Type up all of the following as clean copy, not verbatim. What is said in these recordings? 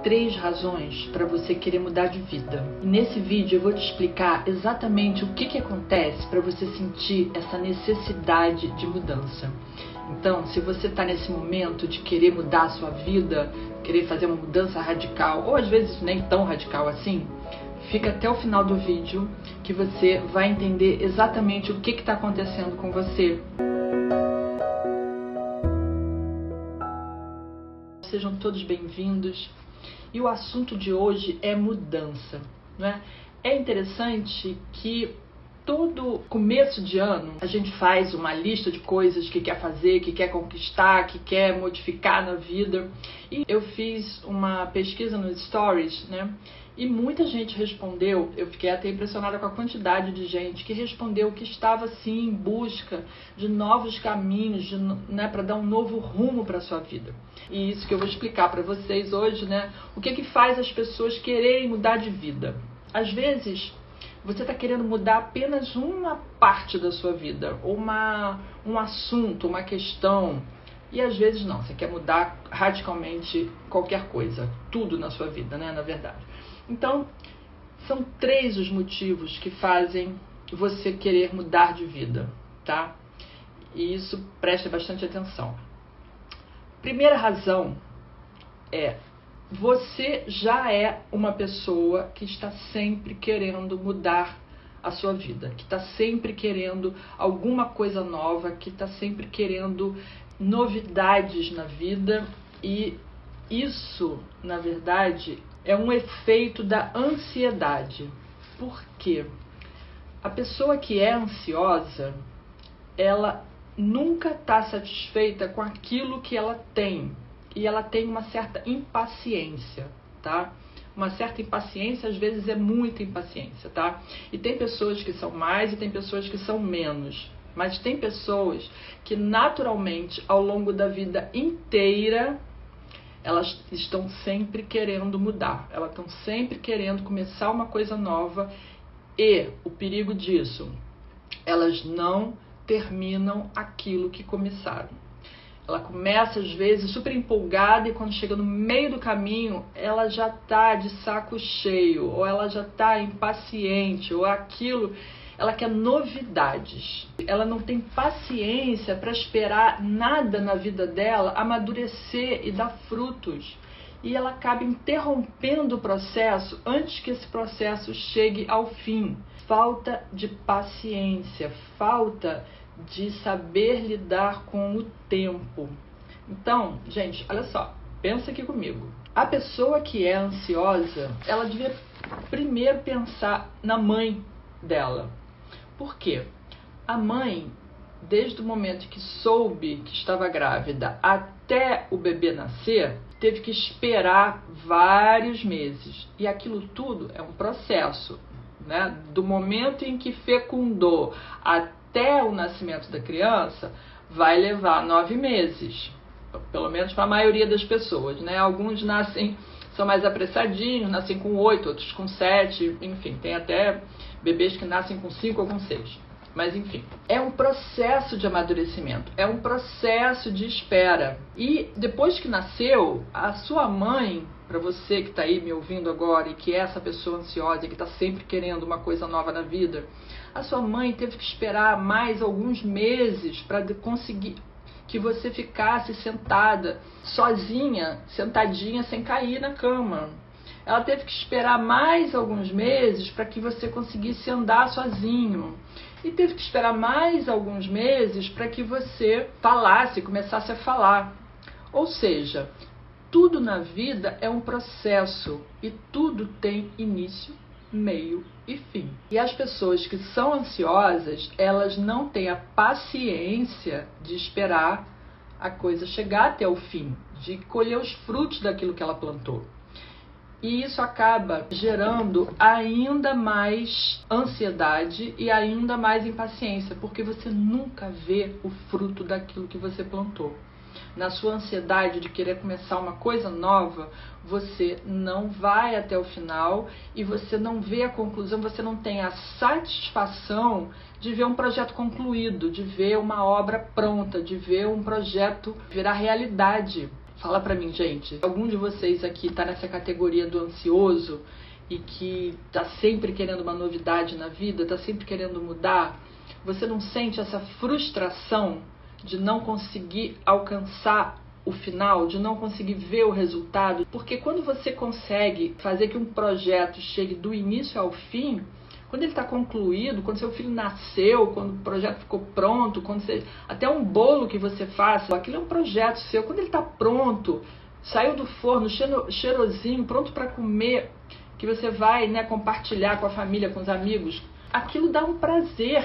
3 razões para você querer mudar de vida. E nesse vídeo eu vou te explicar exatamente o que acontece para você sentir essa necessidade de mudança. Então, se você está nesse momento de querer mudar a sua vida, querer fazer uma mudança radical, ou às vezes nem tão radical assim, fica até o final do vídeo que você vai entender exatamente o que está acontecendo com você. Sejam todos bem-vindos. E o assunto de hoje é mudança, né? É interessante que todo começo de ano a gente faz uma lista de coisas que quer fazer, que quer conquistar, que quer modificar na vida. E eu fiz uma pesquisa nos stories, né? E muita gente respondeu, eu fiquei até impressionada com a quantidade de gente que respondeu que estava sim em busca de novos caminhos, para dar um novo rumo para a sua vida. E isso que eu vou explicar para vocês hoje, né? O que faz as pessoas quererem mudar de vida. Às vezes, você está querendo mudar apenas uma parte da sua vida, ou um assunto, uma questão. E às vezes não, você quer mudar radicalmente qualquer coisa, tudo na sua vida, né? Na verdade. Então, são 3 os motivos que fazem você querer mudar de vida, tá? E isso preste bastante atenção. Primeira razão é: você já é uma pessoa que está sempre querendo mudar a sua vida, que está sempre querendo alguma coisa nova, que está sempre querendo novidades na vida, e isso, na verdade, é um efeito da ansiedade. Por quê? A pessoa que é ansiosa, ela nunca está satisfeita com aquilo que ela tem. E ela tem uma certa impaciência, tá? Uma certa impaciência, às vezes é muita impaciência, tá? E tem pessoas que são mais e tem pessoas que são menos. Mas tem pessoas que naturalmente, ao longo da vida inteira, elas estão sempre querendo mudar. Elas estão sempre querendo começar uma coisa nova. E o perigo disso, elas não terminam aquilo que começaram. Ela começa, às vezes, super empolgada e quando chega no meio do caminho, ela já está de saco cheio, ou ela já está impaciente, ou aquilo, ela quer novidades. Ela não tem paciência para esperar nada na vida dela amadurecer e dar frutos. E ela acaba interrompendo o processo antes que esse processo chegue ao fim. Falta de paciência, falta de saber lidar com o tempo. Então, gente, olha só, pensa aqui comigo. A pessoa que é ansiosa, ela devia primeiro pensar na mãe dela. Por quê? A mãe, desde o momento que soube que estava grávida até o bebê nascer, teve que esperar vários meses. E aquilo tudo é um processo, né? Do momento em que fecundou até o nascimento da criança, vai levar 9 meses. Pelo menos para a maioria das pessoas, né? Alguns são mais apressadinhos, nascem com 8, outros com 7, enfim, tem até bebês que nascem com 5 ou com 6. Mas enfim, é um processo de amadurecimento, é um processo de espera. E depois que nasceu, a sua mãe, para você que está aí me ouvindo agora e que é essa pessoa ansiosa e que está sempre querendo uma coisa nova na vida, a sua mãe teve que esperar mais alguns meses para conseguir que você ficasse sentada, sozinha, sentadinha, sem cair na cama. Ela teve que esperar mais alguns meses para que você conseguisse andar sozinho. E teve que esperar mais alguns meses para que você falasse, começasse a falar. Ou seja, tudo na vida é um processo e tudo tem início, meio e fim. E as pessoas que são ansiosas, elas não têm a paciência de esperar a coisa chegar até o fim, de colher os frutos daquilo que ela plantou. E isso acaba gerando ainda mais ansiedade e ainda mais impaciência, porque você nunca vê o fruto daquilo que você plantou. Na sua ansiedade de querer começar uma coisa nova, você não vai até o final e você não vê a conclusão, você não tem a satisfação de ver um projeto concluído, de ver uma obra pronta, de ver um projeto virar realidade. Fala pra mim, gente, algum de vocês aqui tá nessa categoria do ansioso e que tá sempre querendo uma novidade na vida, tá sempre querendo mudar? Você não sente essa frustração de não conseguir alcançar o final, de não conseguir ver o resultado? Porque quando você consegue fazer que um projeto chegue do início ao fim, quando ele está concluído, quando seu filho nasceu, quando o projeto ficou pronto, quando você, até um bolo que você faça, aquilo é um projeto seu. Quando ele está pronto, saiu do forno, cheirosinho, pronto para comer, que você vai, né, compartilhar com a família, com os amigos, aquilo dá um prazer,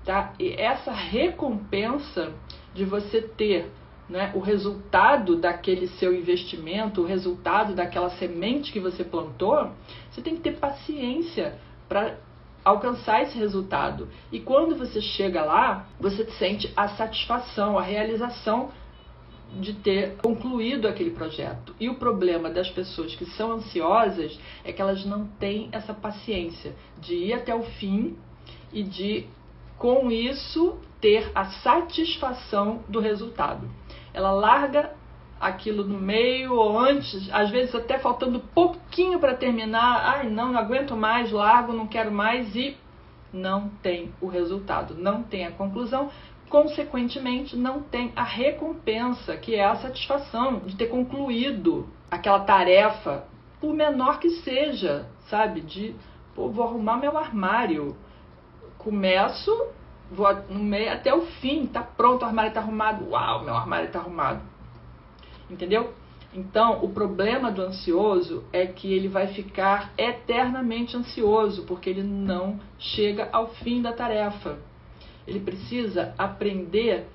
tá? E essa recompensa de você ter, né, o resultado daquele seu investimento, o resultado daquela semente que você plantou, você tem que ter paciência para alcançar esse resultado. E quando você chega lá, você sente a satisfação, a realização de ter concluído aquele projeto. E o problema das pessoas que são ansiosas é que elas não têm essa paciência de ir até o fim e de, com isso, ter a satisfação do resultado. Ela larga aquilo no meio ou antes, às vezes até faltando pouquinho para terminar. Ai, não aguento mais, largo, não quero mais, e não tem o resultado, não tem a conclusão, consequentemente não tem a recompensa, que é a satisfação de ter concluído aquela tarefa, por menor que seja, sabe? De, pô, vou arrumar meu armário, começo, vou no meio até o fim, tá pronto, o armário tá arrumado, uau, meu armário tá arrumado. Entendeu? Então, o problema do ansioso é que ele vai ficar eternamente ansioso, porque ele não chega ao fim da tarefa. Ele precisa aprender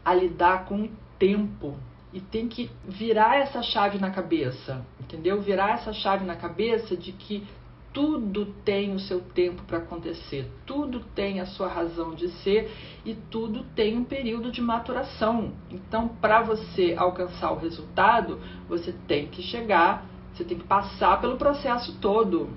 a lidar com o tempo e tem que virar essa chave na cabeça, entendeu? Virar essa chave na cabeça de que tudo tem o seu tempo para acontecer, tudo tem a sua razão de ser e tudo tem um período de maturação. Então, para você alcançar o resultado, você tem que chegar, você tem que passar pelo processo todo.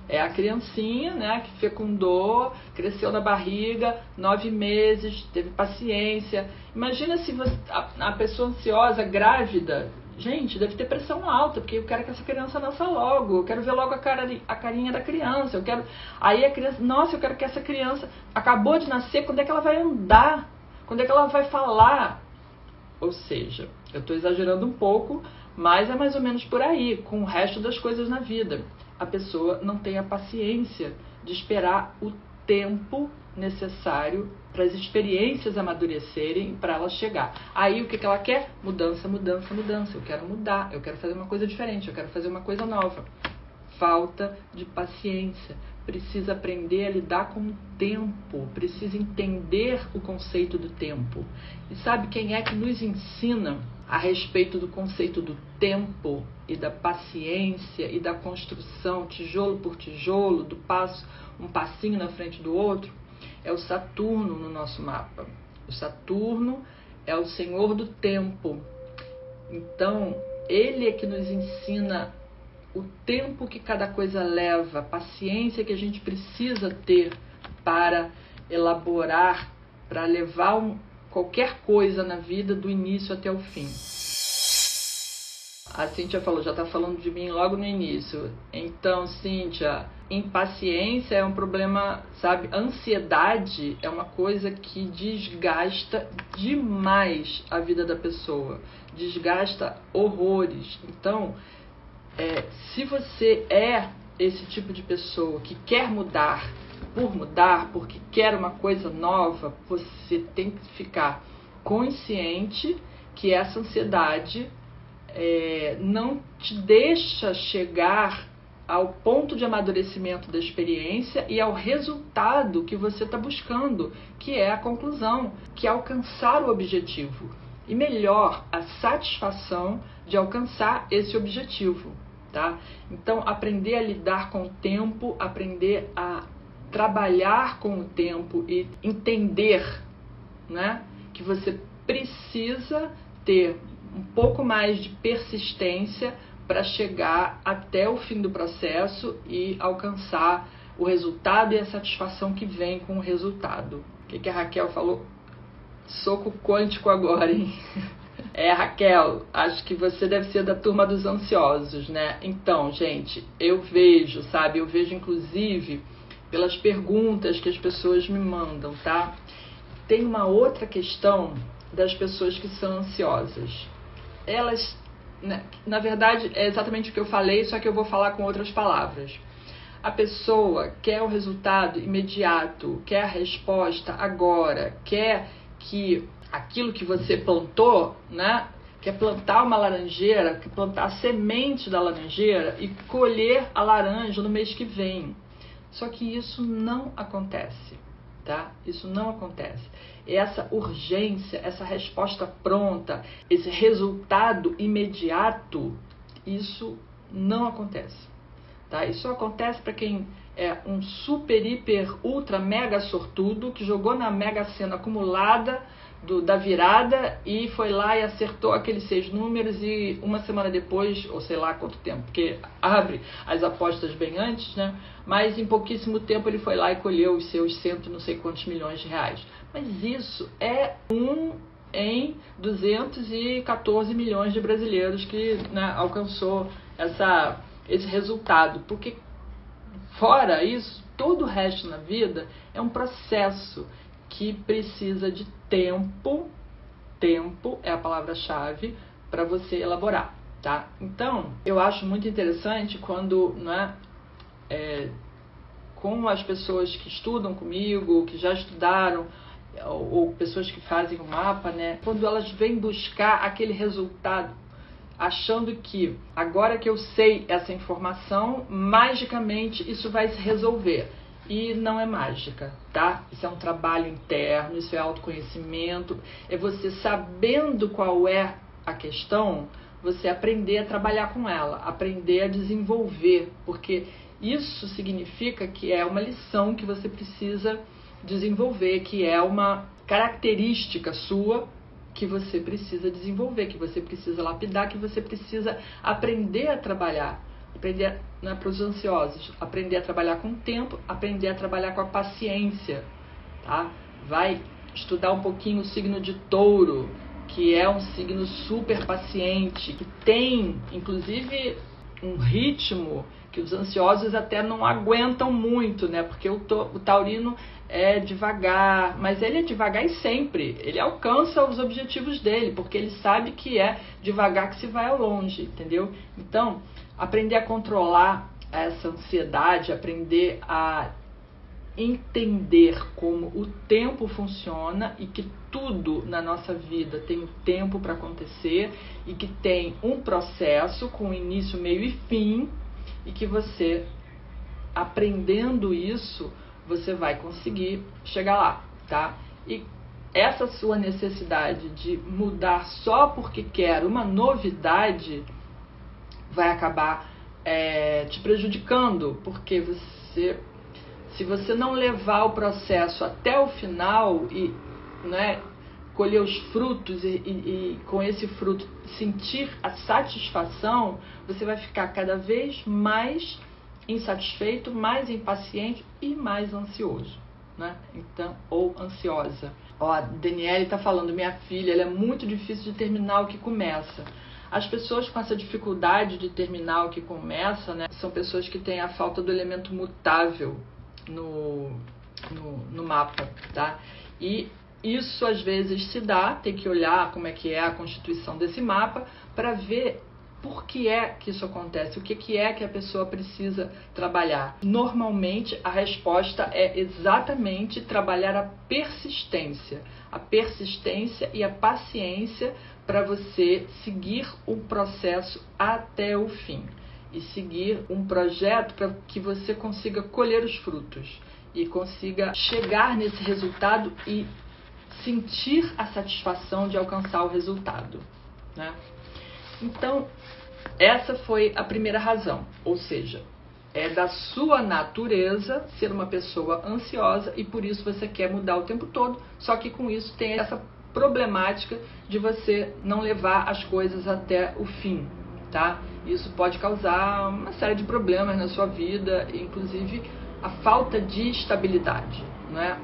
É a criancinha, né, que fecundou, cresceu na barriga, 9 meses, teve paciência. Imagina se você, a pessoa ansiosa, grávida, gente, deve ter pressão alta, porque eu quero que essa criança nasça logo, eu quero ver logo a carinha da criança, eu quero... Aí a criança, nossa, eu quero que essa criança acabou de nascer, quando é que ela vai andar? Quando é que ela vai falar? Ou seja, eu estou exagerando um pouco, mas é mais ou menos por aí, com o resto das coisas na vida. A pessoa não tem a paciência de esperar o tempo necessário para as experiências amadurecerem, para ela chegar. Aí o que ela quer? Mudança, mudança, mudança. Eu quero mudar, eu quero fazer uma coisa diferente, eu quero fazer uma coisa nova. Falta de paciência. Precisa aprender a lidar com o tempo, precisa entender o conceito do tempo. E sabe quem é que nos ensina a respeito do conceito do tempo e da paciência e da construção, tijolo por tijolo, do passo, um passinho na frente do outro? É o Saturno no nosso mapa. O Saturno é o senhor do tempo. Então, ele é que nos ensina o tempo que cada coisa leva, a paciência que a gente precisa ter para elaborar, para levar qualquer coisa na vida do início até o fim. A Cíntia falou, já está falando de mim logo no início. Então, Cíntia, impaciência é um problema, sabe? Ansiedade é uma coisa que desgasta demais a vida da pessoa. Desgasta horrores. Então, se você é esse tipo de pessoa que quer mudar por mudar, porque quer uma coisa nova, você tem que ficar consciente que essa ansiedade não te deixa chegar ao ponto de amadurecimento da experiência e ao resultado que você está buscando, que é a conclusão, que é alcançar o objetivo. E melhor, a satisfação de alcançar esse objetivo, tá? Então, aprender a lidar com o tempo, aprender a trabalhar com o tempo e entender, né, que você precisa ter um pouco mais de persistência para chegar até o fim do processo e alcançar o resultado e a satisfação que vem com o resultado. O que a Raquel falou? Soco quântico agora, hein? Raquel, acho que você deve ser da turma dos ansiosos, né? Então, gente, eu vejo, sabe? Eu vejo, inclusive, pelas perguntas que as pessoas me mandam, tá? Tem uma outra questão das pessoas que são ansiosas. Elas, na verdade, é exatamente o que eu falei, só que eu vou falar com outras palavras. A pessoa quer o resultado imediato, quer a resposta agora, quer que aquilo que você plantou, né? Quer plantar uma laranjeira, quer plantar a semente da laranjeira e colher a laranja no mês que vem. Só que isso não acontece, tá? Isso não acontece. Essa urgência, essa resposta pronta, esse resultado imediato, isso não acontece, tá? Isso acontece para quem é um super, hiper, ultra, mega sortudo que jogou na Mega Sena acumulada da virada e foi lá e acertou aqueles 6 números e uma semana depois, ou sei lá quanto tempo, porque abre as apostas bem antes, né? Mas em pouquíssimo tempo ele foi lá e colheu os seus não sei quantos milhões de reais. Mas isso é 1 em 214 milhões de brasileiros que, né, alcançou esse resultado, porque fora isso, todo o resto na vida é um processo que precisa de tempo é a palavra-chave para você elaborar, tá? Então, eu acho muito interessante quando, né, com as pessoas que estudam comigo, que já estudaram, ou pessoas que fazem o mapa, né, quando elas vêm buscar aquele resultado, achando que agora que eu sei essa informação, magicamente isso vai se resolver. E não é mágica, tá? Isso é um trabalho interno, isso é autoconhecimento, é você sabendo qual é a questão, você aprender a trabalhar com ela, aprender a desenvolver, porque isso significa que é uma lição que você precisa desenvolver, que é uma característica sua que você precisa desenvolver, que você precisa lapidar, que você precisa aprender a trabalhar. Aprender, né, para os ansiosos, aprender a trabalhar com o tempo, aprender a trabalhar com a paciência, tá? Vai estudar um pouquinho o signo de Touro, que é um signo super paciente, que tem, inclusive, um ritmo que os ansiosos até não aguentam muito, né? Porque o taurino é devagar, mas ele é devagar e sempre. Ele alcança os objetivos dele, porque ele sabe que é devagar que se vai ao longe, entendeu? Então, aprender a controlar essa ansiedade, aprender a entender como o tempo funciona e que tudo na nossa vida tem tempo para acontecer e que tem um processo com início, meio e fim, e que você, aprendendo isso, você vai conseguir chegar lá, tá? E essa sua necessidade de mudar só porque quer uma novidade vai acabar te prejudicando, porque se você não levar o processo até o final e, né, colher os frutos e com esse fruto sentir a satisfação, você vai ficar cada vez mais insatisfeito, mais impaciente e mais ansioso, né? Então, ou ansiosa. Ó, a Daniele está falando, minha filha, ela é muito difícil de terminar o que começa. As pessoas com essa dificuldade de terminar o que começa, né, são pessoas que têm a falta do elemento mutável no mapa, tá? E isso às vezes se dá, tem que olhar como é que é a constituição desse mapa para ver por que é que isso acontece, o que é que a pessoa precisa trabalhar. Normalmente a resposta é exatamente trabalhar a persistência e a paciência para você seguir o processo até o fim e seguir um projeto para que você consiga colher os frutos e consiga chegar nesse resultado e sentir a satisfação de alcançar o resultado, né? Então, essa foi a primeira razão, ou seja, é da sua natureza ser uma pessoa ansiosa e por isso você quer mudar o tempo todo, só que com isso tem essa problemática de você não levar as coisas até o fim, tá? Isso pode causar uma série de problemas na sua vida, inclusive a falta de estabilidade, né?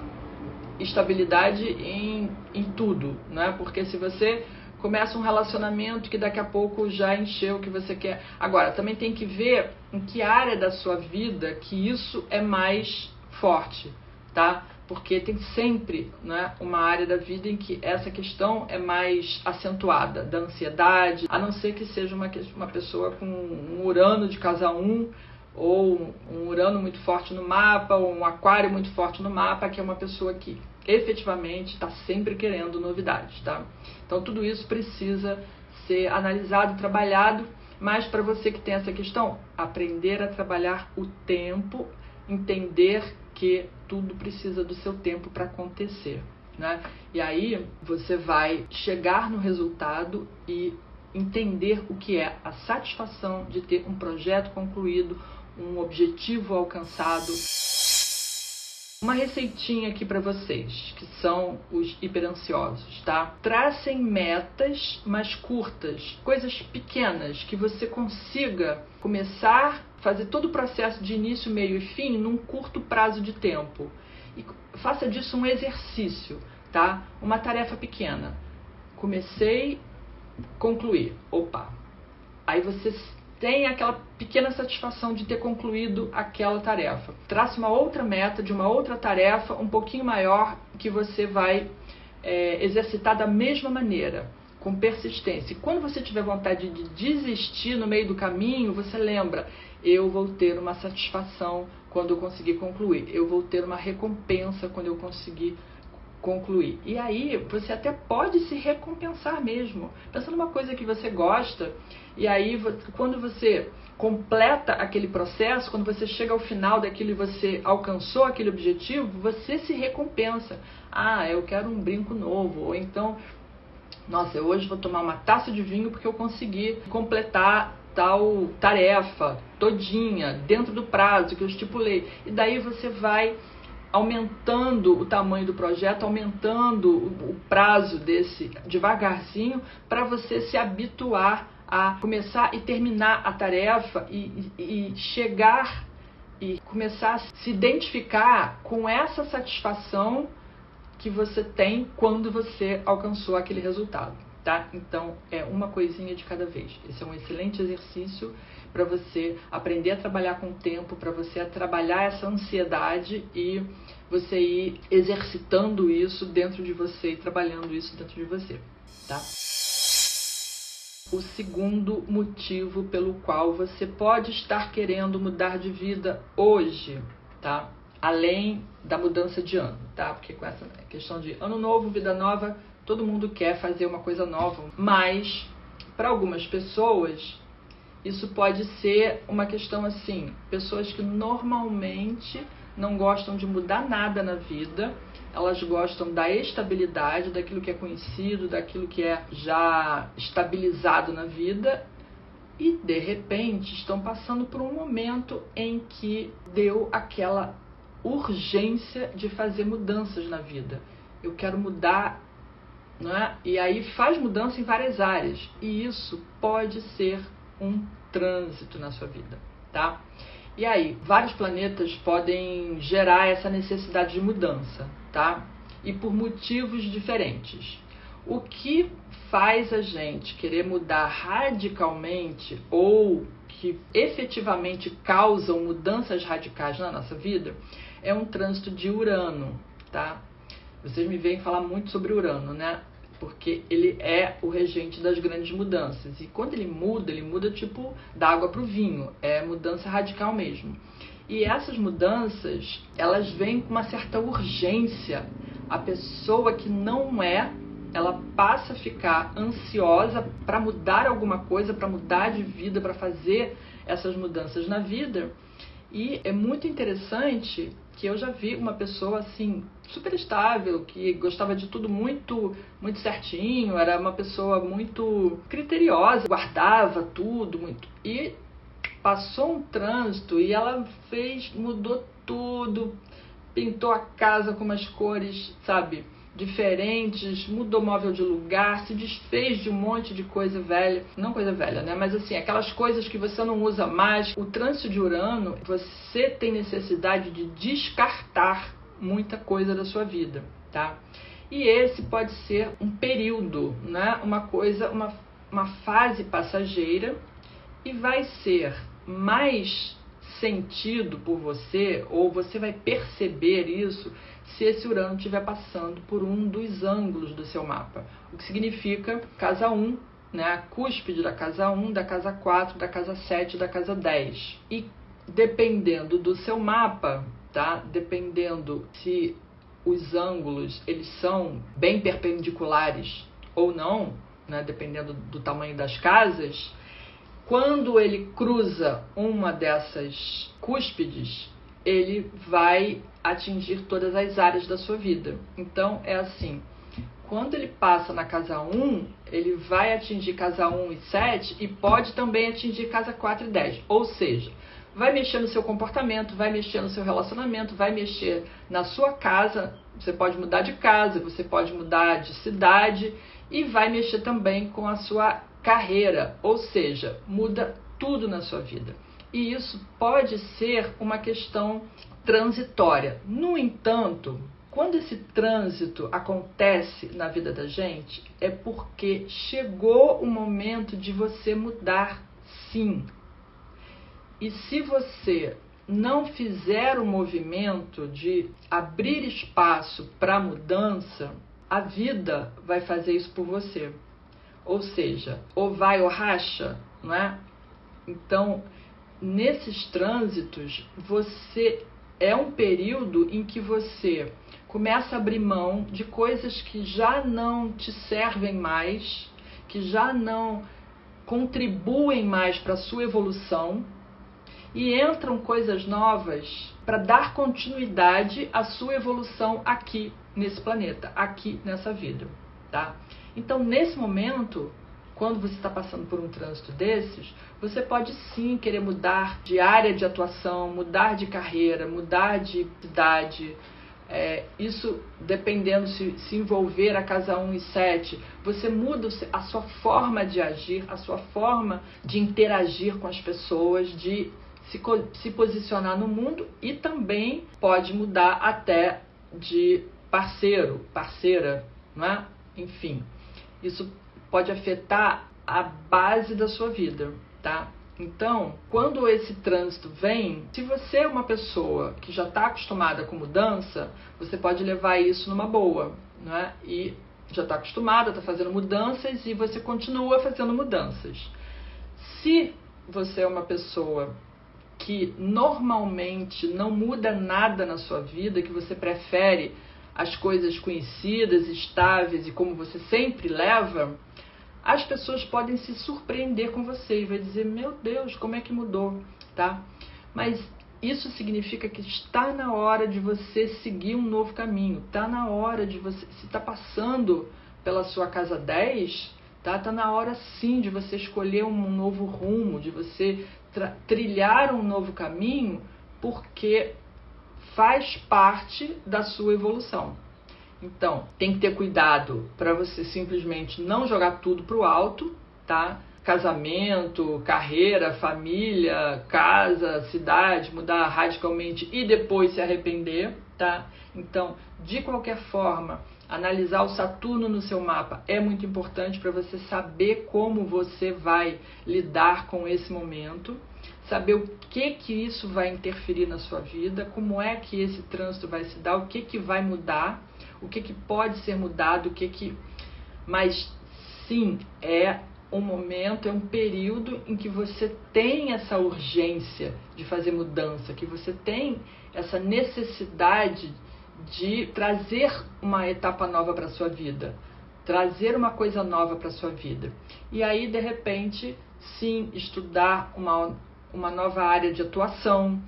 Estabilidade em tudo, né? Porque se você começa um relacionamento que daqui a pouco já encheu o que você quer. Agora, também tem que ver em que área da sua vida que isso é mais forte, tá? Porque tem sempre, né, uma área da vida em que essa questão é mais acentuada, da ansiedade, a não ser que seja uma pessoa com um Urano de casa 1, ou um Urano muito forte no mapa, ou um Aquário muito forte no mapa, que é uma pessoa que efetivamente está sempre querendo novidades, tá? Então tudo isso precisa ser analisado e trabalhado, mas para você que tem essa questão, aprender a trabalhar o tempo, entender que tudo precisa do seu tempo para acontecer, né? E aí você vai chegar no resultado e entender o que é a satisfação de ter um projeto concluído, um objetivo alcançado. Uma receitinha aqui para vocês, que são os hiperansiosos, tá? Tracem metas mais curtas, coisas pequenas, que você consiga começar, fazer todo o processo de início, meio e fim num curto prazo de tempo. E faça disso um exercício, tá? Uma tarefa pequena. Comecei, concluí. Opa! Aí você tem aquela pequena satisfação de ter concluído aquela tarefa. Trace uma outra meta de uma outra tarefa um pouquinho maior que você vai exercitar da mesma maneira, com persistência. E quando você tiver vontade de desistir no meio do caminho, você lembra, eu vou ter uma satisfação quando eu conseguir concluir, eu vou ter uma recompensa quando eu conseguir concluir. E aí você até pode se recompensar mesmo. Pensa numa coisa que você gosta, e aí quando você completa aquele processo, quando você chega ao final daquilo e você alcançou aquele objetivo, você se recompensa. Ah, eu quero um brinco novo, ou então, nossa, eu hoje vou tomar uma taça de vinho porque eu consegui completar tal tarefa todinha, dentro do prazo que eu estipulei. E daí você vai aumentando o tamanho do projeto, aumentando o prazo desse devagarzinho, para você se habituar a começar e terminar a tarefa e chegar e começar a se identificar com essa satisfação que você tem quando você alcançou aquele resultado, tá? Então, é uma coisinha de cada vez. Esse é um excelente exercício para você aprender a trabalhar com o tempo, para você trabalhar essa ansiedade e você ir exercitando isso dentro de você e trabalhando isso dentro de você, tá? O segundo motivo pelo qual você pode estar querendo mudar de vida hoje, tá? Além da mudança de ano, tá? Porque com essa questão de ano novo, vida nova, todo mundo quer fazer uma coisa nova, mas para algumas pessoas isso pode ser uma questão assim, pessoas que normalmente não gostam de mudar nada na vida, elas gostam da estabilidade, daquilo que é conhecido, daquilo que é já estabilizado na vida, e de repente estão passando por um momento em que deu aquela urgência de fazer mudanças na vida. Eu quero mudar, não é? E aí faz mudança em várias áreas, e isso pode ser um trânsito na sua vida, tá? E aí, vários planetas podem gerar essa necessidade de mudança, tá? E por motivos diferentes. O que faz a gente querer mudar radicalmente ou que efetivamente causam mudanças radicais na nossa vida é um trânsito de Urano, tá? Vocês me veem falar muito sobre Urano, né? Porque ele é o regente das grandes mudanças. E quando ele muda tipo da água para o vinho. É mudança radical mesmo. E essas mudanças, elas vêm com uma certa urgência. A pessoa que não ela passa a ficar ansiosa para mudar alguma coisa, para mudar de vida, para fazer essas mudanças na vida. E é muito interessante que eu já vi uma pessoa assim, super estável, que gostava de tudo muito certinho, era uma pessoa muito criteriosa, guardava tudo muito. E passou um trânsito e ela mudou tudo, pintou a casa com umas cores, sabe, diferentes, mudou móvel de lugar, se desfez de um monte de coisa velha, não coisa velha, né, mas assim, aquelas coisas que você não usa mais. O trânsito de Urano, você tem necessidade de descartar muita coisa da sua vida, tá? E esse pode ser um período, né? Uma fase passageira, e vai ser mais sentido por você, ou você vai perceber isso, se esse Urano estiver passando por um dos ângulos do seu mapa. O que significa casa 1, né, a cúspide da casa 1, da casa 4, da casa 7, da casa 10. E dependendo do seu mapa, tá? Dependendo se os ângulos eles são bem perpendiculares ou não, né, dependendo do tamanho das casas, quando ele cruza uma dessas cúspides, ele vai atingir todas as áreas da sua vida. Então, é assim, quando ele passa na casa 1, ele vai atingir casa 1 e 7 e pode também atingir casa 4 e 10. Ou seja, vai mexer no seu comportamento, vai mexer no seu relacionamento, vai mexer na sua casa, você pode mudar de casa, você pode mudar de cidade e vai mexer também com a sua carreira, ou seja, muda tudo na sua vida. E isso pode ser uma questão transitória. No entanto, quando esse trânsito acontece na vida da gente, é porque chegou o momento de você mudar, sim. E se você não fizer o movimento de abrir espaço para a mudança, a vida vai fazer isso por você. Ou seja, ou vai ou racha, não é? Então, nesses trânsitos, é um período em que você começa a abrir mão de coisas que já não te servem mais, que já não contribuem mais para a sua evolução, e entram coisas novas para dar continuidade à sua evolução aqui nesse planeta, aqui nessa vida, tá? Então, nesse momento, quando você está passando por um trânsito desses, você pode sim querer mudar de área de atuação, mudar de carreira, mudar de cidade. Isso, dependendo se envolver a casa 1 e 7, você muda a sua forma de agir, a sua forma de interagir com as pessoas, de se posicionar no mundo, e também pode mudar até de parceiro, parceira, não é? Enfim, isso pode afetar a base da sua vida, tá? Então, quando esse trânsito vem, se você é uma pessoa que já está acostumada com mudança, você pode levar isso numa boa, né? E já está acostumada, está fazendo mudanças e você continua fazendo mudanças. Se você é uma pessoa que normalmente não muda nada na sua vida, que você prefere as coisas conhecidas, estáveis e como você sempre leva, as pessoas podem se surpreender com você e vai dizer, meu Deus, como é que mudou, tá? Mas isso significa que está na hora de você seguir um novo caminho, está na hora de você, se está passando pela sua casa 10, tá? Está na hora sim de você escolher um novo rumo, de você trilhar um novo caminho, porque faz parte da sua evolução. Então, tem que ter cuidado para você simplesmente não jogar tudo pro alto, tá? Casamento, carreira, família, casa, cidade, mudar radicalmente e depois se arrepender, tá? Então, de qualquer forma, analisar o Saturno no seu mapa é muito importante para você saber como você vai lidar com esse momento, saber o que isso vai interferir na sua vida, como é que esse trânsito vai se dar, o que vai mudar, o que pode ser mudado, Mas, sim, é um momento, é um período em que você tem essa urgência de fazer mudança, que você tem essa necessidade de trazer uma etapa nova para a sua vida, trazer uma coisa nova para a sua vida. E aí, de repente, sim, estudar uma nova área de atuação,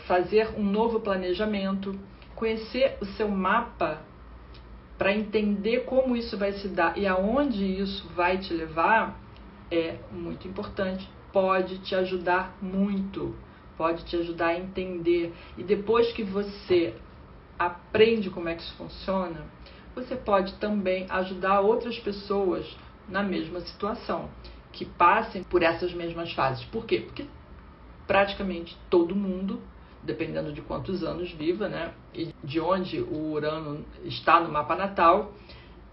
fazer um novo planejamento, conhecer o seu mapa para entender como isso vai se dar e aonde isso vai te levar é muito importante. Pode te ajudar muito, pode te ajudar a entender. E depois que você aprende como é que isso funciona, você pode também ajudar outras pessoas na mesma situação, que passem por essas mesmas fases. Por quê? Porque praticamente todo mundo dependendo de quantos anos viva, né, e de onde o Urano está no mapa natal,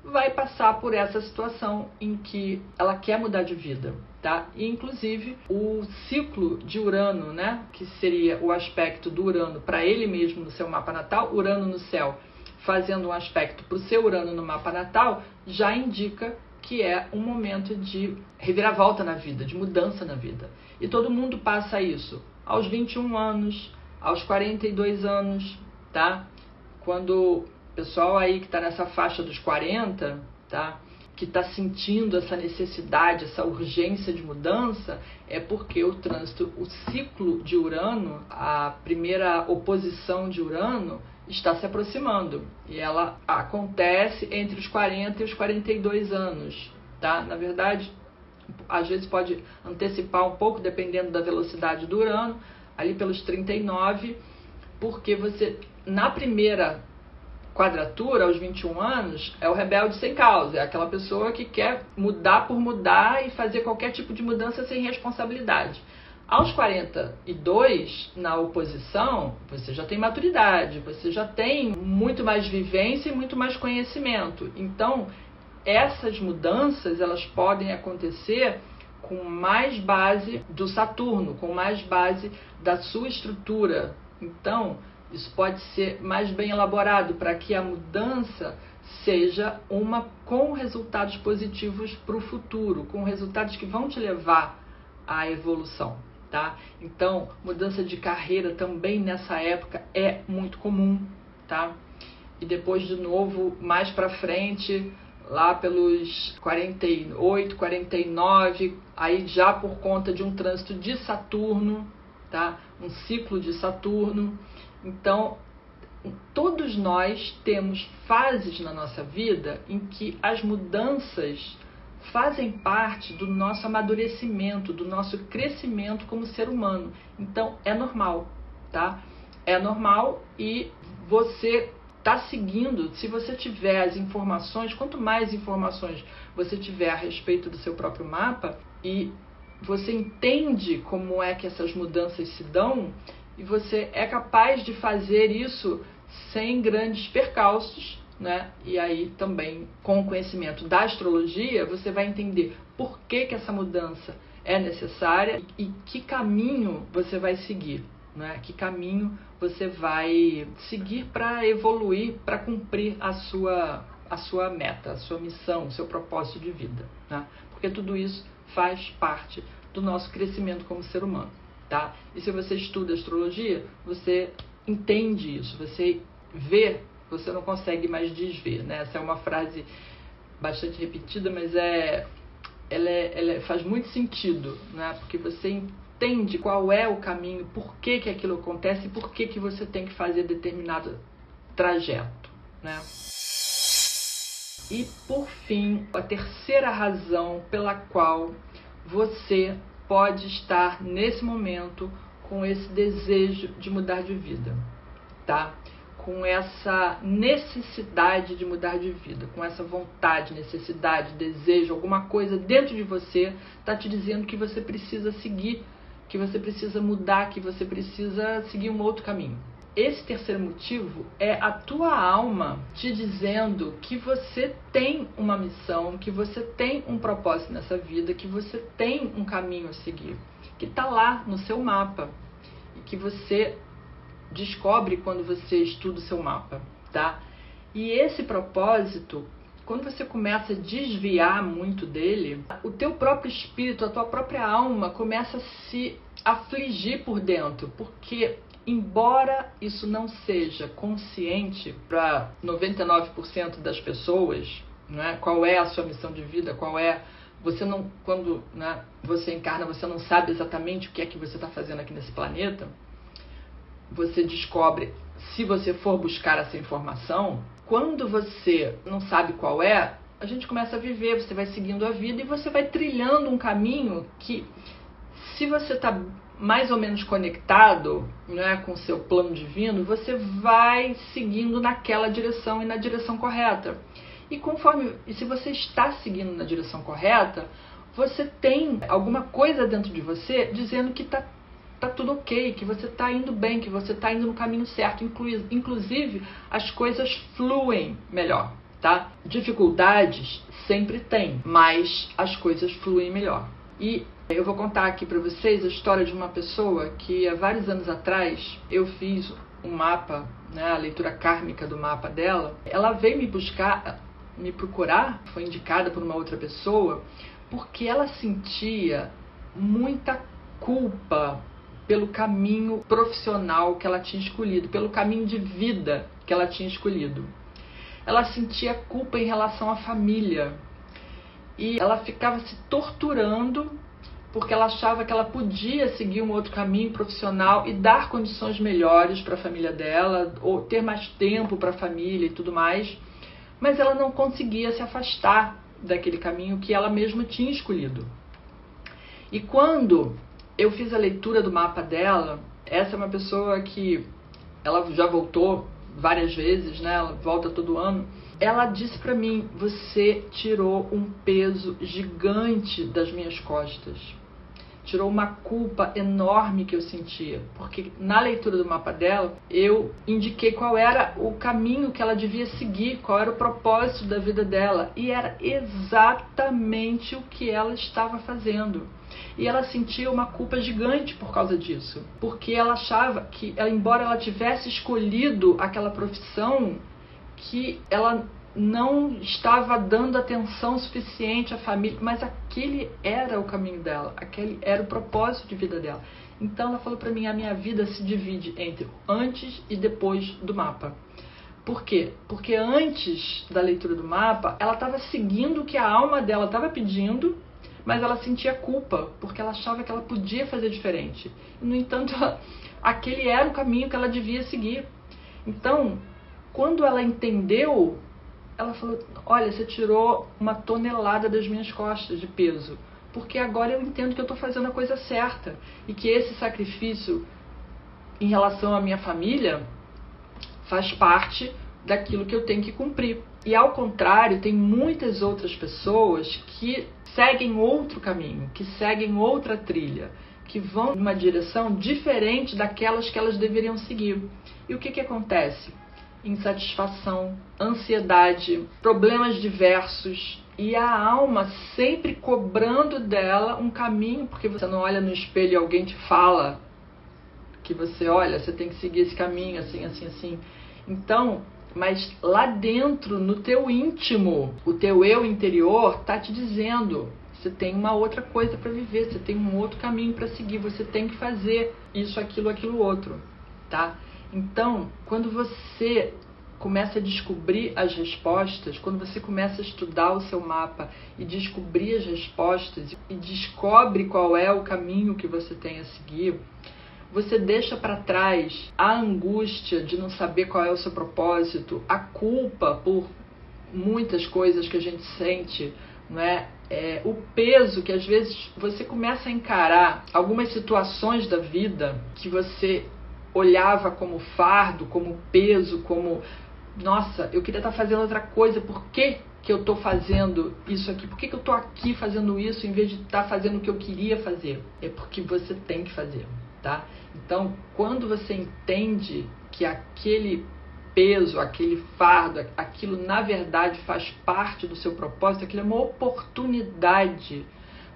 vai passar por essa situação em que ela quer mudar de vida, tá? E, inclusive, o ciclo de Urano, né, que seria o aspecto do Urano para ele mesmo no seu mapa natal, Urano no céu, fazendo um aspecto para o seu Urano no mapa natal, já indica que é um momento de reviravolta na vida, de mudança na vida. E todo mundo passa isso aos 21 anos, aos 42 anos, tá? Quando o pessoal aí que está nessa faixa dos 40, tá? Que está sentindo essa necessidade, essa urgência de mudança, é porque o trânsito, o ciclo de Urano, a primeira oposição de Urano, está se aproximando. E ela acontece entre os 40 e os 42 anos, tá? Na verdade, às vezes pode antecipar um pouco, dependendo da velocidade do Urano, ali pelos 39, porque você, na primeira quadratura, aos 21 anos, é o rebelde sem causa, é aquela pessoa que quer mudar por mudar e fazer qualquer tipo de mudança sem responsabilidade. Aos 42, na oposição, você já tem maturidade, você já tem muito mais vivência e muito mais conhecimento. Então, essas mudanças, elas podem acontecer com mais base do Saturno, com mais base da sua estrutura. Então, isso pode ser mais bem elaborado para que a mudança seja uma com resultados positivos para o futuro, com resultados que vão te levar à evolução, tá? Então, mudança de carreira também nessa época é muito comum, tá? E depois, de novo, mais para frente, lá pelos 48, 49, aí já por conta de um trânsito de Saturno, tá? Um ciclo de Saturno. Então, todos nós temos fases na nossa vida em que as mudanças fazem parte do nosso amadurecimento, do nosso crescimento como ser humano. Então, é normal, tá? É normal e você está seguindo, se você tiver as informações, quanto mais informações você tiver a respeito do seu próprio mapa e você entende como é que essas mudanças se dão, e você é capaz de fazer isso sem grandes percalços, né? E aí também, com o conhecimento da astrologia, você vai entender por que essa mudança é necessária e que caminho você vai seguir, né? Que caminho você vai seguir para evoluir, para cumprir a sua meta, a sua missão, o seu propósito de vida, né? Porque tudo isso faz parte do nosso crescimento como ser humano, tá? E se você estuda astrologia, você entende isso, você vê, você não consegue mais desver, né? Essa é uma frase bastante repetida, mas ela faz muito sentido, né? Porque você entende qual é o caminho, por que aquilo acontece e por que você tem que fazer determinado trajeto, né? E, por fim, a terceira razão pela qual você pode estar nesse momento com esse desejo de mudar de vida, tá? Com essa necessidade de mudar de vida, com essa vontade, necessidade, desejo, alguma coisa dentro de você está te dizendo que você precisa seguir, que você precisa mudar, que você precisa seguir um outro caminho. Esse terceiro motivo é a tua alma te dizendo que você tem uma missão, que você tem um propósito nessa vida, que você tem um caminho a seguir, que está lá no seu mapa e que você descobre quando você estuda o seu mapa, tá? E esse propósito, quando você começa a desviar muito dele, o teu próprio espírito, a tua própria alma começa a se afligir por dentro, porque embora isso não seja consciente para 99% das pessoas, né, qual é a sua missão de vida, qual é... Você não, quando, né, você encarna, você não sabe exatamente o que é que você está fazendo aqui nesse planeta. Você descobre, se você for buscar essa informação, quando você não sabe qual é, a gente começa a viver, você vai seguindo a vida e você vai trilhando um caminho que, se você está mais ou menos conectado, né, com o seu plano divino, você vai seguindo naquela direção e na direção correta. E se você está seguindo na direção correta, você tem alguma coisa dentro de você dizendo que está tá tudo ok, que você tá indo bem, que você tá indo no caminho certo. Inclusive, as coisas fluem melhor, tá? Dificuldades sempre tem, mas as coisas fluem melhor. E eu vou contar aqui para vocês a história de uma pessoa que há vários anos atrás eu fiz um mapa, né, a leitura kármica do mapa dela. Ela veio me procurar, foi indicada por uma outra pessoa, porque ela sentia muita culpa pelo caminho profissional que ela tinha escolhido, pelo caminho de vida que ela tinha escolhido. Ela sentia culpa em relação à família e ela ficava se torturando porque ela achava que ela podia seguir um outro caminho profissional e dar condições melhores para a família dela, ou ter mais tempo para a família e tudo mais, mas ela não conseguia se afastar daquele caminho que ela mesma tinha escolhido. E quando eu fiz a leitura do mapa dela, essa é uma pessoa que ela já voltou várias vezes, né? Ela volta todo ano. Ela disse para mim: você tirou um peso gigante das minhas costas. Tirou uma culpa enorme que eu sentia, porque na leitura do mapa dela eu indiquei qual era o caminho que ela devia seguir, qual era o propósito da vida dela, e era exatamente o que ela estava fazendo. E ela sentia uma culpa gigante por causa disso, porque ela achava que, embora ela tivesse escolhido aquela profissão, que ela não estava dando atenção suficiente à família, mas aquele era o caminho dela, aquele era o propósito de vida dela. Então ela falou para mim: a minha vida se divide entre antes e depois do mapa. Por quê? Porque antes da leitura do mapa, ela estava seguindo o que a alma dela estava pedindo, mas ela sentia culpa, porque ela achava que ela podia fazer diferente. E, no entanto, aquele era o caminho que ela devia seguir. Então, quando ela entendeu, ela falou: olha, você tirou 1 tonelada das minhas costas de peso, porque agora eu entendo que eu estou fazendo a coisa certa e que esse sacrifício em relação à minha família faz parte daquilo que eu tenho que cumprir. E ao contrário, tem muitas outras pessoas que seguem outro caminho, que seguem outra trilha, que vão numa direção diferente daquelas que elas deveriam seguir. E o que acontece? Insatisfação, ansiedade, problemas diversos, e a alma sempre cobrando dela um caminho, porque você não olha no espelho e alguém te fala que você, olha, você tem que seguir esse caminho, assim, assim, assim. Então, mas lá dentro, no teu íntimo, o teu eu interior tá te dizendo: você tem uma outra coisa para viver, você tem um outro caminho para seguir, você tem que fazer isso, aquilo, outro, tá? Então, quando você começa a descobrir as respostas, quando você começa a estudar o seu mapa e descobrir as respostas e descobre qual é o caminho que você tem a seguir, você deixa para trás a angústia de não saber qual é o seu propósito, a culpa por muitas coisas que a gente sente, não é? O peso que às vezes você começa a encarar algumas situações da vida que você olhava como fardo, como peso, como: nossa, eu queria estar fazendo outra coisa, por que eu estou fazendo isso aqui? Por que eu estou aqui fazendo isso em vez de estar fazendo o que eu queria fazer? É porque você tem que fazer, tá? Então, quando você entende que aquele peso, aquele fardo, aquilo na verdade faz parte do seu propósito, aquilo é uma oportunidade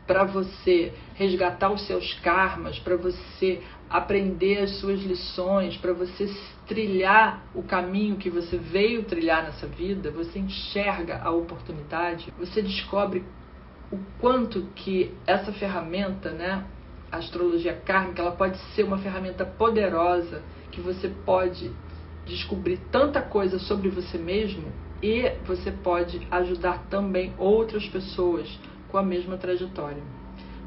para você resgatar os seus karmas, para você aprender as suas lições, para você trilhar o caminho que você veio trilhar nessa vida, você enxerga a oportunidade, você descobre o quanto que essa ferramenta, né, a astrologia kármica, ela pode ser uma ferramenta poderosa, que você pode descobrir tanta coisa sobre você mesmo e você pode ajudar também outras pessoas com a mesma trajetória,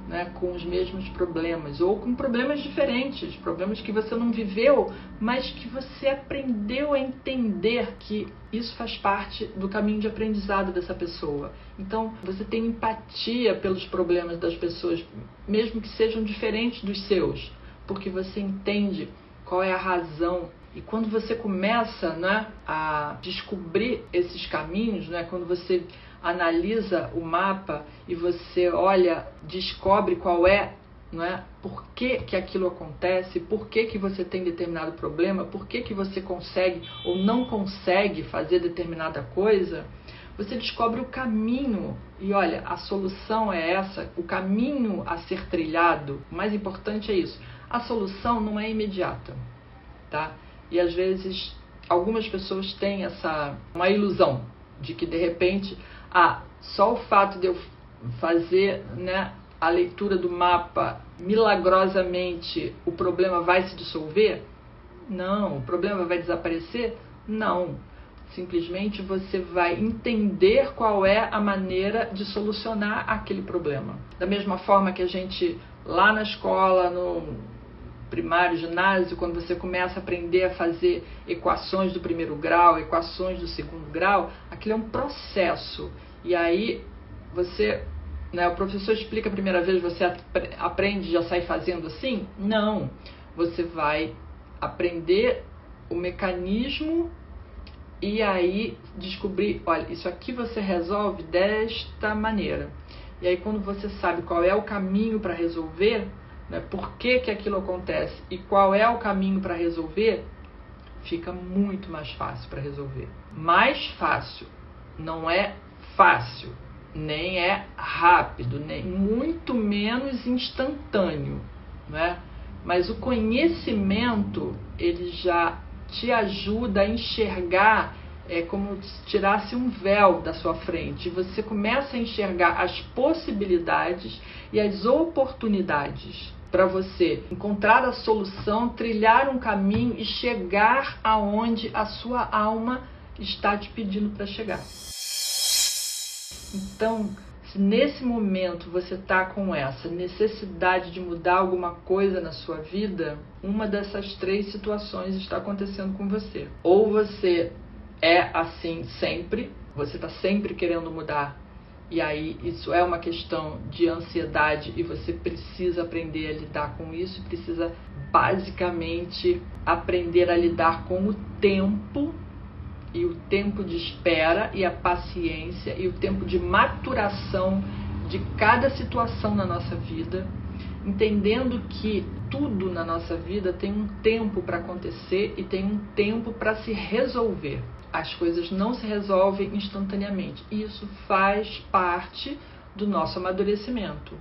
né, com os mesmos problemas ou com problemas diferentes, problemas que você não viveu, mas que você aprendeu a entender que isso faz parte do caminho de aprendizado dessa pessoa. Então, você tem empatia pelos problemas das pessoas, mesmo que sejam diferentes dos seus, porque você entende qual é a razão. E quando você começa, né, a descobrir esses caminhos, né, quando você analisa o mapa e você olha, descobre qual é não é? Por que aquilo acontece, por que você tem determinado problema, por que você consegue ou não consegue fazer determinada coisa, você descobre o caminho. E olha, a solução é essa, o caminho a ser trilhado. O mais importante é isso. A solução não é imediata, tá? E às vezes algumas pessoas têm uma ilusão de que de repente, só o fato de eu fazer, né, a leitura do mapa, milagrosamente o problema vai se dissolver? Não. O problema vai desaparecer? Não. Simplesmente você vai entender qual é a maneira de solucionar aquele problema. Da mesma forma que a gente, lá na escola, no primário, ginásio, quando você começa a aprender a fazer equações do primeiro grau, equações do segundo grau, aquilo é um processo. E aí você, né, o professor explica a primeira vez, você aprende e já sai fazendo assim? Não. Você vai aprender o mecanismo e aí descobrir, olha, isso aqui você resolve desta maneira. E aí quando você sabe qual é o caminho para resolver, né, por que aquilo acontece e qual é o caminho para resolver, fica muito mais fácil para resolver. Mais fácil, não é fácil, nem é rápido, nem muito menos instantâneo, né? Mas o conhecimento, ele já te ajuda a enxergar, como se tirasse um véu da sua frente. Você começa a enxergar as possibilidades e as oportunidades para você encontrar a solução, trilhar um caminho e chegar aonde a sua alma está te pedindo para chegar. Então, se nesse momento você está com essa necessidade de mudar alguma coisa na sua vida, uma dessas 3 situações está acontecendo com você. Ou você é assim sempre, você está sempre querendo mudar, e aí isso é uma questão de ansiedade e você precisa aprender a lidar com isso, precisa basicamente aprender a lidar com o tempo, e o tempo de espera e a paciência e o tempo de maturação de cada situação na nossa vida, entendendo que tudo na nossa vida tem um tempo para acontecer e tem um tempo para se resolver. As coisas não se resolvem instantaneamente. Isso faz parte do nosso amadurecimento.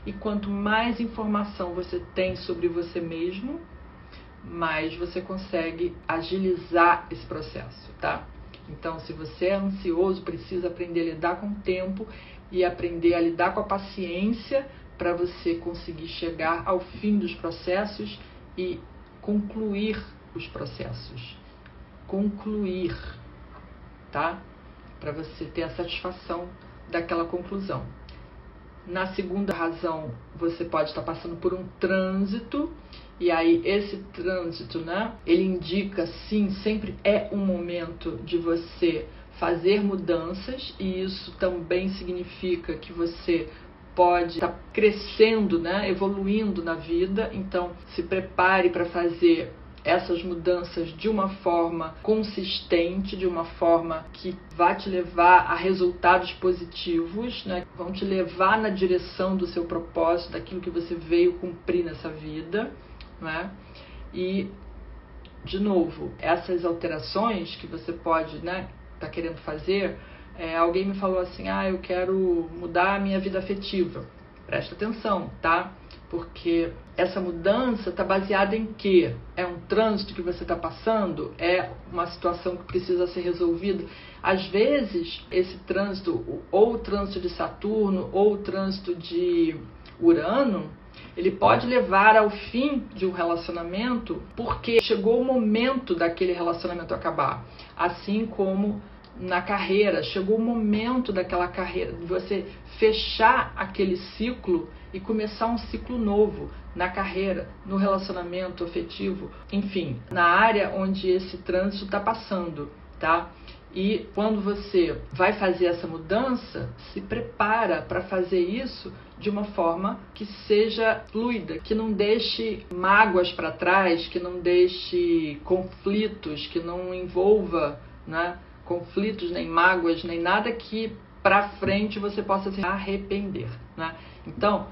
E quanto mais informação você tem sobre você mesmo, mais você consegue agilizar esse processo, tá? Então, se você é ansioso, precisa aprender a lidar com o tempo e aprender a lidar com a paciência para você conseguir chegar ao fim dos processos e concluir os processos. Concluir, tá? Para você ter a satisfação daquela conclusão. Na segunda razão, você pode estar passando por um trânsito, e aí esse trânsito, né, ele indica, sim, sempre é um momento de você fazer mudanças, e isso também significa que você pode estar crescendo, né, evoluindo na vida. Então se prepare para fazer essas mudanças de uma forma consistente, de uma forma que vai te levar a resultados positivos, né? Vão te levar na direção do seu propósito, daquilo que você veio cumprir nessa vida, né? E, de novo, essas alterações que você pode, né, tá querendo fazer, alguém me falou assim, eu quero mudar a minha vida afetiva. Presta atenção, tá? Porque essa mudança está baseada em quê? É um trânsito que você está passando? É uma situação que precisa ser resolvida? Às vezes, esse trânsito, ou o trânsito de Saturno, ou o trânsito de Urano, ele pode levar ao fim de um relacionamento porque chegou o momento daquele relacionamento acabar. Assim como na carreira, chegou o momento daquela carreira, de você fechar aquele ciclo e começar um ciclo novo na carreira, no relacionamento afetivo, enfim, na área onde esse trânsito está passando, tá? E quando você vai fazer essa mudança, se prepara para fazer isso de uma forma que seja fluida, que não deixe mágoas para trás, que não deixe conflitos, que não envolva, né, conflitos, nem mágoas, nem nada que para frente você possa se arrepender, né? Então,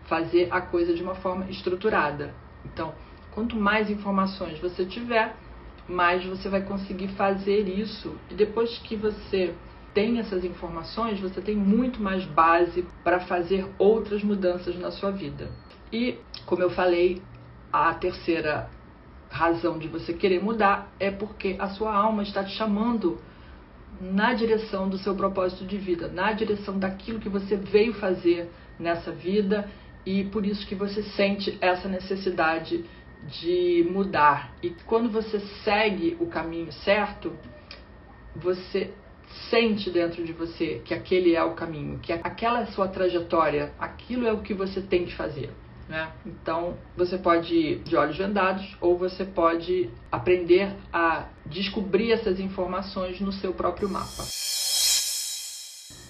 fazer a coisa de uma forma estruturada. Então, quanto mais informações você tiver, mais você vai conseguir fazer isso. E depois que você tem essas informações, você tem muito mais base para fazer outras mudanças na sua vida. E, como eu falei, a terceira razão de você querer mudar é porque a sua alma está te chamando na direção do seu propósito de vida, na direção daquilo que você veio fazer nessa vida, e por isso que você sente essa necessidade de mudar. E quando você segue o caminho certo, você sente dentro de você que aquele é o caminho, que aquela é a sua trajetória, aquilo é o que você tem que fazer, né? Então, você pode ir de olhos vendados ou você pode aprender a descobrir essas informações no seu próprio mapa.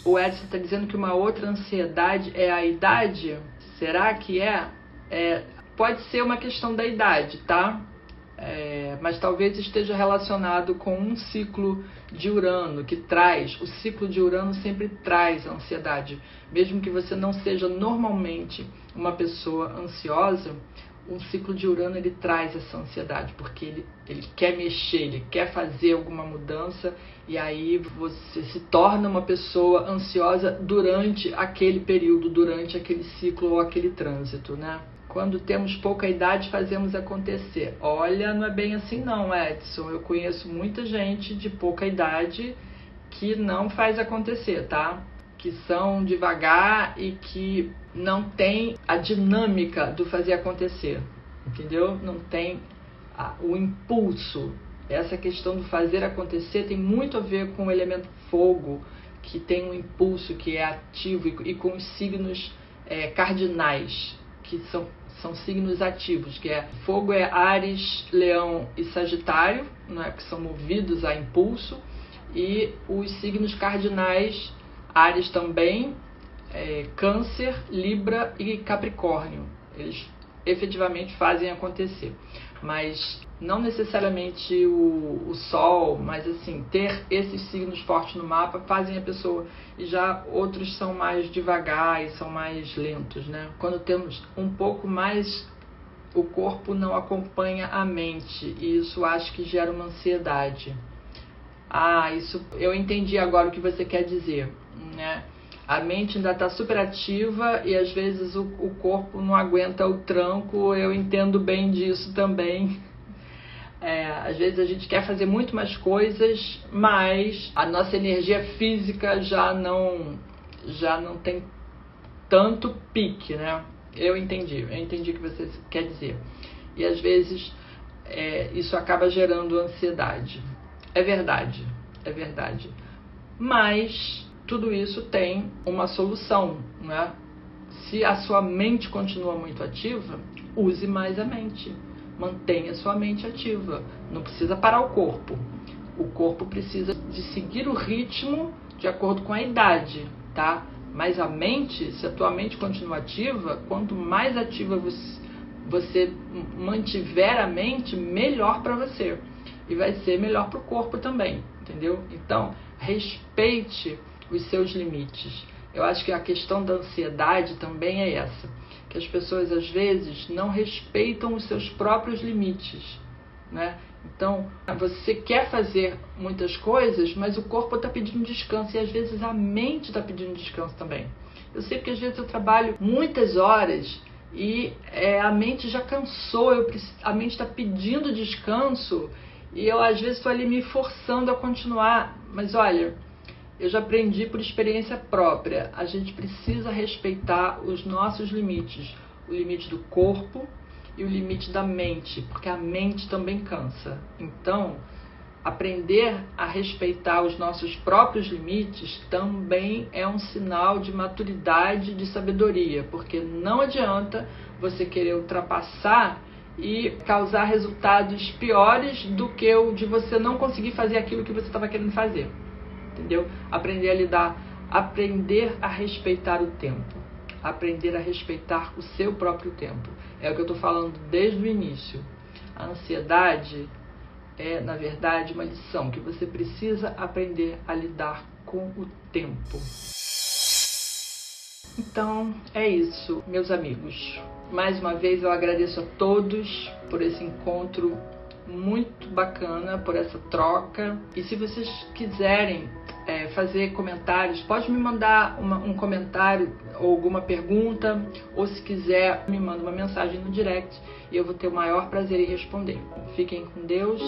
O Edson está dizendo que uma outra ansiedade é a idade. Será que é? Pode ser uma questão da idade, tá? Mas talvez esteja relacionado com um ciclo de Urano que traz, o ciclo de Urano sempre traz ansiedade. Mesmo que você não seja normalmente uma pessoa ansiosa, um ciclo de Urano ele traz essa ansiedade, porque ele quer mexer, ele quer fazer alguma mudança, e aí você se torna uma pessoa ansiosa durante aquele período, durante aquele ciclo ou aquele trânsito, né? Quando temos pouca idade, fazemos acontecer. Olha, não é bem assim não, Edson. Eu conheço muita gente de pouca idade que não faz acontecer, tá? Que são devagar e que não tem a dinâmica do fazer acontecer, entendeu? Não tem o impulso. Essa questão do fazer acontecer tem muito a ver com o elemento fogo, que tem um impulso, que é ativo, e com os signos cardinais, que são signos ativos, que fogo é Áries, Leão e Sagitário, né, que são movidos a impulso, e os signos cardinais, Áries também, Câncer, Libra e Capricórnio, eles efetivamente fazem acontecer, mas não necessariamente o Sol, mas assim, ter esses signos fortes no mapa fazem a pessoa, e já outros são mais devagar e são mais lentos, né? Quando temos um pouco mais, o corpo não acompanha a mente, e isso acho que gera uma ansiedade. Isso eu entendi agora o que você quer dizer, né? A mente ainda está super ativa e às vezes o corpo não aguenta o tranco. Eu entendo bem disso também. Às vezes a gente quer fazer muito mais coisas, mas a nossa energia física já não tem tanto pique, né? Eu entendi o que você quer dizer. E às vezes isso acaba gerando ansiedade. É verdade. Mas tudo isso tem uma solução, né? Se a sua mente continua muito ativa, use mais a mente. Mantenha sua mente ativa. Não precisa parar o corpo. O corpo precisa de seguir o ritmo de acordo com a idade, tá? Mas a mente, se a tua mente continua ativa, quanto mais ativa você mantiver a mente, melhor para você. E vai ser melhor para o corpo também, entendeu? Então, respeite os seus limites. Eu acho que a questão da ansiedade também é essa, que as pessoas às vezes não respeitam os seus próprios limites, né? Então, você quer fazer muitas coisas, mas o corpo está pedindo descanso, e às vezes a mente está pedindo descanso também. Eu sei porque às vezes eu trabalho muitas horas e a mente já cansou, a mente está pedindo descanso, e eu às vezes estou ali me forçando a continuar. Mas olha, eu já aprendi por experiência própria, a gente precisa respeitar os nossos limites, o limite do corpo e o limite da mente, porque a mente também cansa. Então, aprender a respeitar os nossos próprios limites também é um sinal de maturidade, de sabedoria, porque não adianta você querer ultrapassar e causar resultados piores do que o de você não conseguir fazer aquilo que você estava querendo fazer. Entendeu? Aprender a lidar, aprender a respeitar o tempo, aprender a respeitar o seu próprio tempo. É o que eu estou falando desde o início. A ansiedade é, na verdade, uma lição que você precisa aprender a lidar com o tempo. Então é isso, meus amigos. Mais uma vez eu agradeço a todos por esse encontro muito bacana, por essa troca. E se vocês quiserem fazer comentários, pode me mandar um comentário ou alguma pergunta, ou se quiser me manda uma mensagem no direct e eu vou ter o maior prazer em responder. Fiquem com Deus.